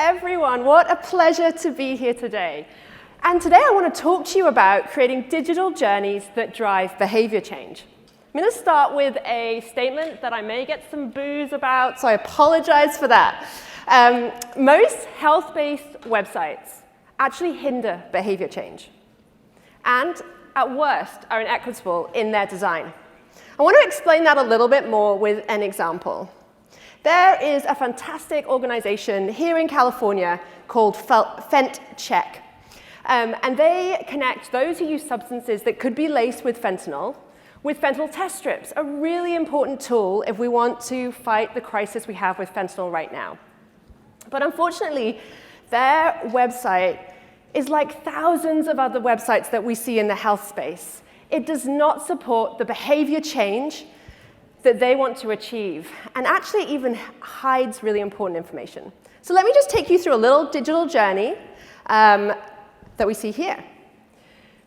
everyone. What a pleasure to be here today. And today I want to talk to you about creating digital journeys that drive behavior change. I'm going to start with a statement that I may get some boos about, so I apologize for that. Most health-based websites actually hinder behavior change, and at worst are inequitable in their design. I want to explain that a little bit more with an example. There is a fantastic organization here in California called FentCheck, and they connect those who use substances that could be laced with fentanyl test strips, a really important tool if we want to fight the crisis we have with fentanyl right now. But unfortunately, their website is like thousands of other websites that we see in the health space. It does not support the behavior change that they want to achieve, and actually even hides really important information. So let me just take you through a little digital journey that we see here.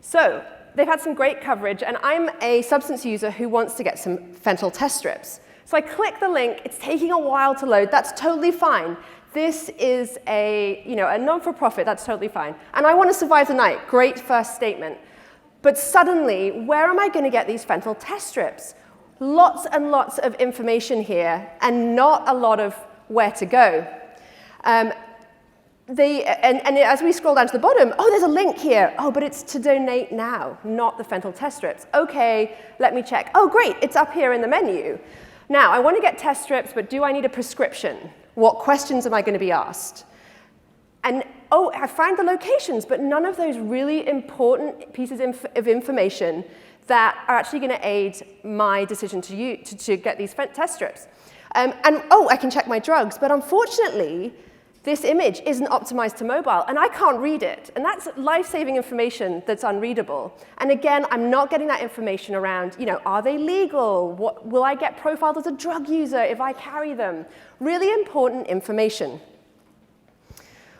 So they've had some great coverage, and I'm a substance user who wants to get some fentanyl test strips. So I click the link. It's taking a while to load. That's totally fine. This is a non-for-profit. That's totally fine. And I want to survive the night. Great first statement. But suddenly, where am I going to get these fentanyl test strips? Lots and lots of information here, and not a lot of where to go. And as we scroll down to the bottom, oh, there's a link here. Oh, but it's to donate now, not the fentanyl test strips. OK, let me check. Oh, great, it's up here in the menu. Now, I want to get test strips, but do I need a prescription? What questions am I going to be asked? And oh, I found the locations, but none of those really important pieces of information that are actually going to aid my decision to get these test strips. And oh, I can check my drugs, but unfortunately, this image isn't optimized to mobile, and I can't read it. And that's life-saving information that's unreadable. And again, I'm not getting that information around, are they legal? Will I get profiled as a drug user if I carry them? Really important information.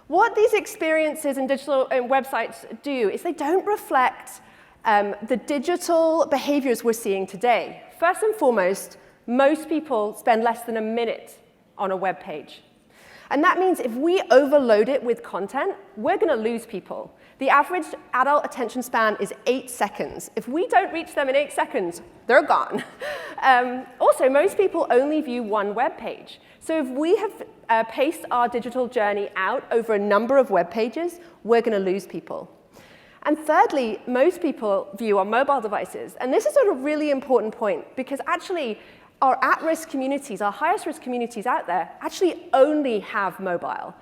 What these experiences and digital websites do is they don't reflect the digital behaviors we're seeing today. First and foremost, most people spend less than a minute on a web page. And that means if we overload it with content, we're going to lose people. The average adult attention span is 8 seconds. If we don't reach them in 8 seconds, they're gone. Also, most people only view one web page. So if we have paced our digital journey out over a number of web pages, we're going to lose people. And thirdly, most people view on mobile devices. And this is a really important point, because actually, our at-risk communities, our highest-risk communities out there, actually only have mobile.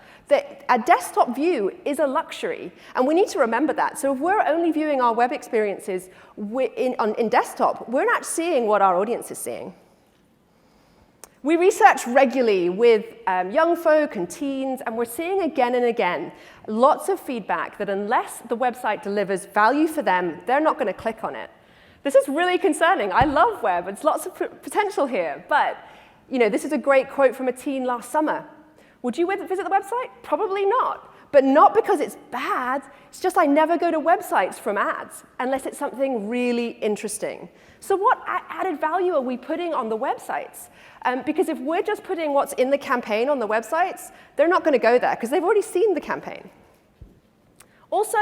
A desktop view is a luxury, and we need to remember that. So if we're only viewing our web experiences in desktop, we're not seeing what our audience is seeing. We research regularly with young folk and teens, and we're seeing again and again lots of feedback that unless the website delivers value for them, they're not going to click on it. This is really concerning. I love web. It's lots of potential here. But this is a great quote from a teen last summer. Would you visit the website? Probably not. But not because it's bad. It's just I never go to websites from ads unless it's something really interesting. So what added value are we putting on the websites? Because if we're just putting what's in the campaign on the websites, they're not going to go there because they've already seen the campaign. Also,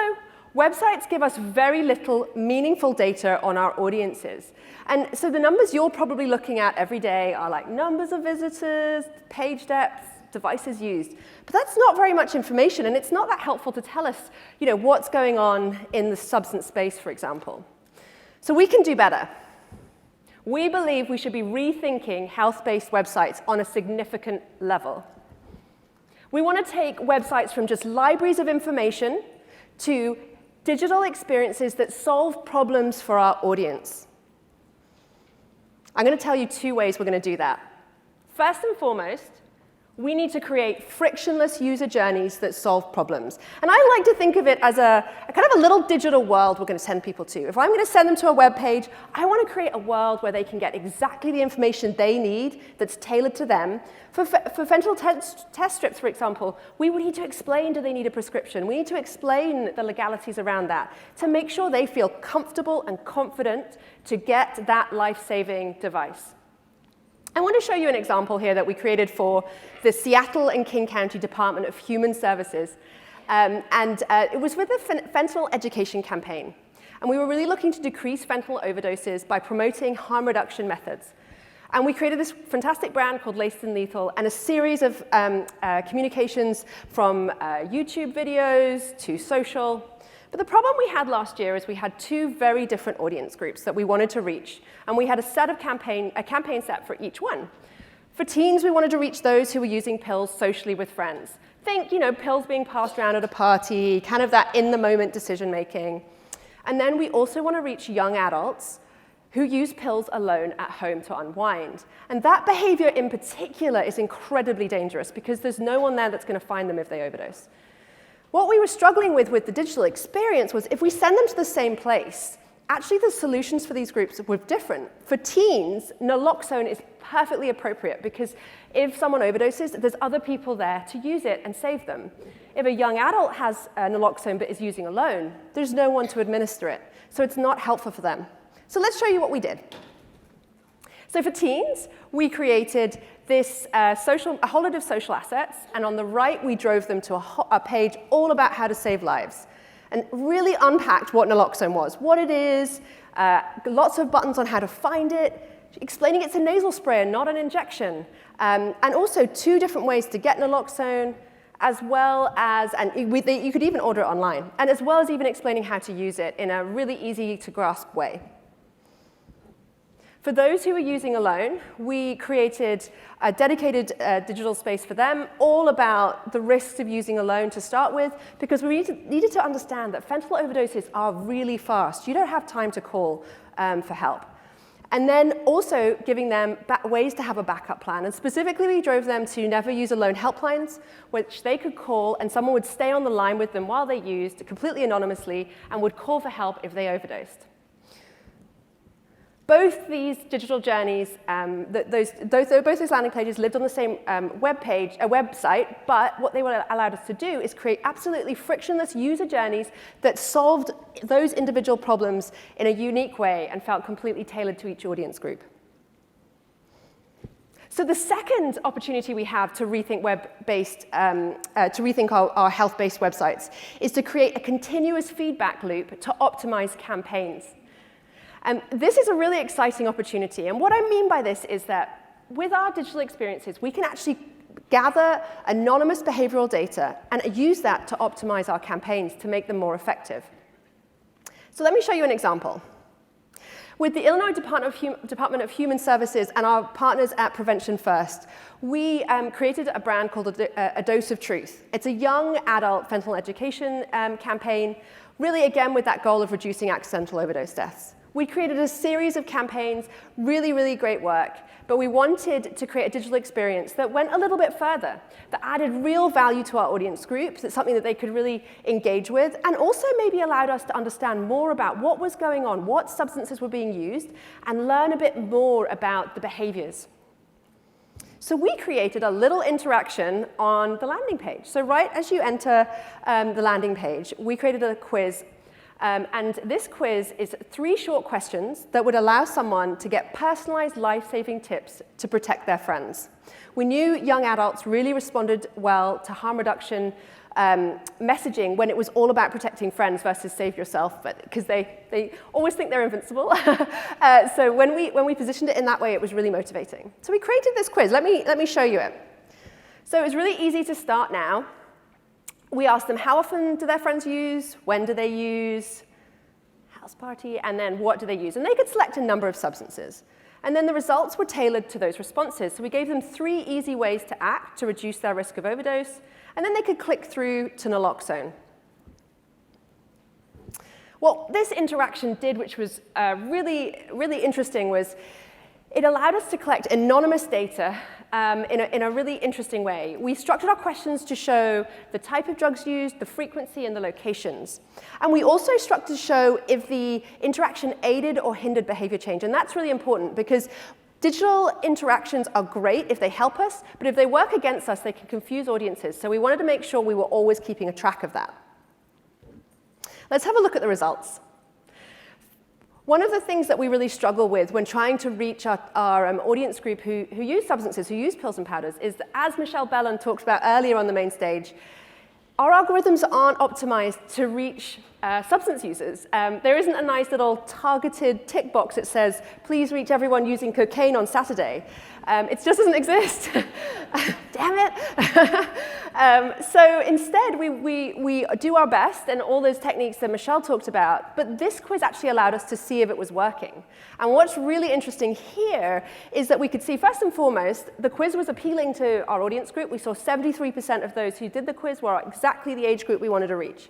websites give us very little meaningful data on our audiences. And so the numbers you're probably looking at every day are like numbers of visitors, page depth, devices used. But that's not very much information, and it's not that helpful to tell us what's going on in the substance space, for example. So we can do better. We believe we should be rethinking health-based websites on a significant level. We want to take websites from just libraries of information to digital experiences that solve problems for our audience. I'm going to tell you 2 ways we're going to do that. First and foremost, we need to create frictionless user journeys that solve problems. And I like to think of it as a kind of a little digital world we're going to send people to. If I'm going to send them to a web page, I want to create a world where they can get exactly the information they need that's tailored to them. For fentanyl test strips, for example, we would need to explain, do they need a prescription? We need to explain the legalities around that to make sure they feel comfortable and confident to get that life-saving device. I want to show you an example here that we created for the Seattle and King County Department of Human Services. It was with the fentanyl education campaign. And we were really looking to decrease fentanyl overdoses by promoting harm reduction methods. And we created this fantastic brand called Laced and Lethal and a series of communications from YouTube videos to social. But the problem we had last year is we had two very different audience groups that we wanted to reach. And we had a campaign set for each one. For teens, we wanted to reach those who were using pills socially with friends. Think, pills being passed around at a party, kind of that in-the-moment decision-making. And then we also want to reach young adults who use pills alone at home to unwind. And that behavior in particular is incredibly dangerous because there's no one there that's going to find them if they overdose. What we were struggling with the digital experience was if we send them to the same place, actually the solutions for these groups were different. For teens, naloxone is perfectly appropriate because if someone overdoses, there's other people there to use it and save them. If a young adult has naloxone but is using alone, there's no one to administer it. So it's not helpful for them. So let's show you what we did. So for teens, we created this a whole lot of social assets, and on the right, we drove them to a page all about how to save lives, and really unpacked what naloxone was, what it is, lots of buttons on how to find it, explaining it's a nasal spray and not an injection, and also 2 different ways to get naloxone, as well as, you could even order it online, and as well as even explaining how to use it in a really easy to grasp way. For those who are using alone, we created a dedicated digital space for them, all about the risks of using alone to start with, because we needed to understand that fentanyl overdoses are really fast. You don't have time to call for help. And then also giving them ways to have a backup plan. And specifically, we drove them to never use alone helplines, which they could call, and someone would stay on the line with them while they used, completely anonymously, and would call for help if they overdosed. Both these digital journeys, both those landing pages lived on the same website, but what they allowed us to do is create absolutely frictionless user journeys that solved those individual problems in a unique way and felt completely tailored to each audience group. So the second opportunity we have to rethink our health-based websites is to create a continuous feedback loop to optimize campaigns. This is a really exciting opportunity, and what I mean by this is that with our digital experiences, we can actually gather anonymous behavioral data and use that to optimize our campaigns to make them more effective. So let me show you an example. With the Illinois Department of Human Services and our partners at Prevention First, we created a brand called A Dose of Truth. It's a young adult fentanyl education campaign, really again with that goal of reducing accidental overdose deaths. We created a series of campaigns, really, really great work, but we wanted to create a digital experience that went a little bit further, that added real value to our audience groups, that's something that they could really engage with, and also maybe allowed us to understand more about what was going on, what substances were being used, and learn a bit more about the behaviors. So we created a little interaction on the landing page. So right as you enter the landing page, we created a quiz. And this quiz is 3 short questions that would allow someone to get personalized life-saving tips to protect their friends. We knew young adults really responded well to harm reduction messaging when it was all about protecting friends versus save yourself, because they always think they're invincible. So when we positioned it in that way, it was really motivating. So we created this quiz. Let me show you it. So it was really easy to start now. We asked them how often do their friends use, when do they use, house party, and then what do they use. And they could select a number of substances. And then the results were tailored to those responses. So we gave them 3 easy ways to act to reduce their risk of overdose. And then they could click through to naloxone. What this interaction did, which was really, really interesting, was it allowed us to collect anonymous data in a really interesting way. We structured our questions to show the type of drugs used, the frequency, and the locations. And we also structured to show if the interaction aided or hindered behavior change. And that's really important because digital interactions are great if they help us, but if they work against us, they can confuse audiences. So we wanted to make sure we were always keeping a track of that. Let's have a look at the results. One of the things that we really struggle with when trying to reach our audience group who use substances, who use pills and powders, is that, as Michelle Bellon talked about earlier on the main stage, our algorithms aren't optimized to reach substance users. There isn't a nice little targeted tick box that says, please reach everyone using cocaine on Saturday. It just doesn't exist. Damn it. So instead, we do our best and all those techniques that Michelle talked about, but this quiz actually allowed us to see if it was working. And what's really interesting here is that we could see, first and foremost, the quiz was appealing to our audience group. We saw 73% of those who did the quiz were exactly the age group we wanted to reach.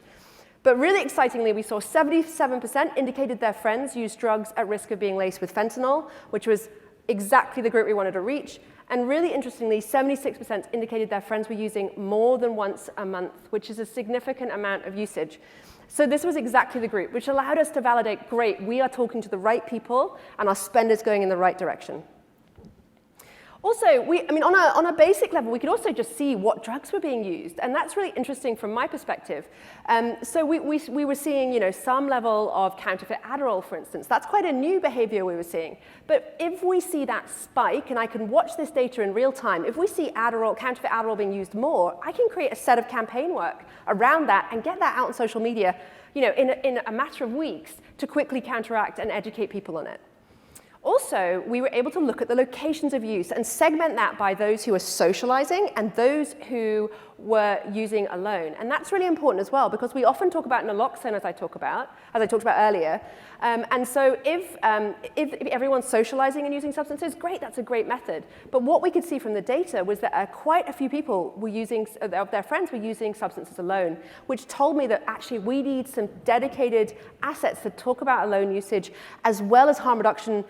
But really excitingly, we saw 77% indicated their friends used drugs at risk of being laced with fentanyl, which was exactly the group we wanted to reach. And really interestingly, 76% indicated their friends were using more than once a month, which is a significant amount of usage. So this was exactly the group, which allowed us to validate, great, we are talking to the right people, and our spend is going in the right direction. Also, on a basic level, we could also just see what drugs were being used, and that's really interesting from my perspective. So we were seeing, some level of counterfeit Adderall, for instance. That's quite a new behavior we were seeing. But if we see that spike, and I can watch this data in real time, if we see counterfeit Adderall being used more, I can create a set of campaign work around that and get that out on social media, in a matter of weeks to quickly counteract and educate people on it. Also, we were able to look at the locations of use and segment that by those who were socializing and those who were using alone. And that's really important as well, because we often talk about naloxone, as I talked about earlier. And so if everyone's socializing and using substances, great, that's a great method. But what we could see from the data was that quite a few people were of their friends were using substances alone, which told me that actually we need some dedicated assets to talk about alone usage, as well as harm reduction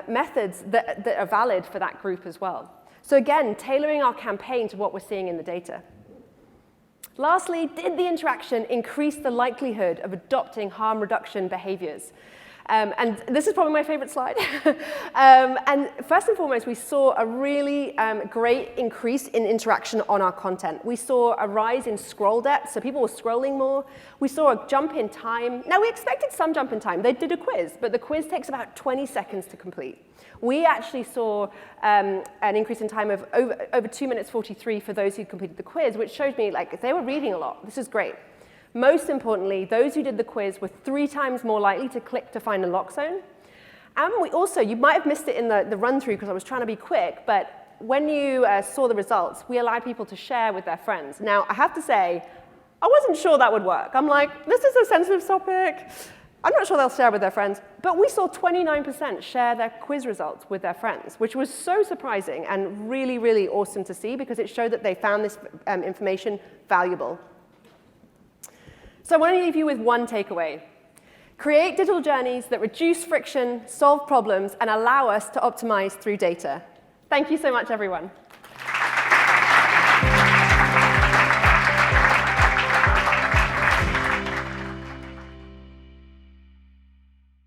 methods that are valid for that group as well. So again, tailoring our campaign to what we're seeing in the data. Lastly, did the interaction increase the likelihood of adopting harm reduction behaviors? And this is probably my favorite slide. And first and foremost, we saw a really great increase in interaction on our content. We saw a rise in scroll depth, so people were scrolling more. We saw a jump in time. Now, we expected some jump in time. They did a quiz, but the quiz takes about 20 seconds to complete. We actually saw an increase in time of over 2 minutes 43 for those who completed the quiz, which showed me they were reading a lot. This is great. Most importantly, those who did the quiz were 3 times more likely to click to find naloxone. And we also, you might have missed it in the run-through because I was trying to be quick, but when you saw the results, we allowed people to share with their friends. Now, I have to say, I wasn't sure that would work. I'm like, this is a sensitive topic. I'm not sure they'll share with their friends. But we saw 29% share their quiz results with their friends, which was so surprising and really, really awesome to see because it showed that they found this information valuable. So I want to leave you with one takeaway. Create digital journeys that reduce friction, solve problems, and allow us to optimize through data. Thank you so much, everyone.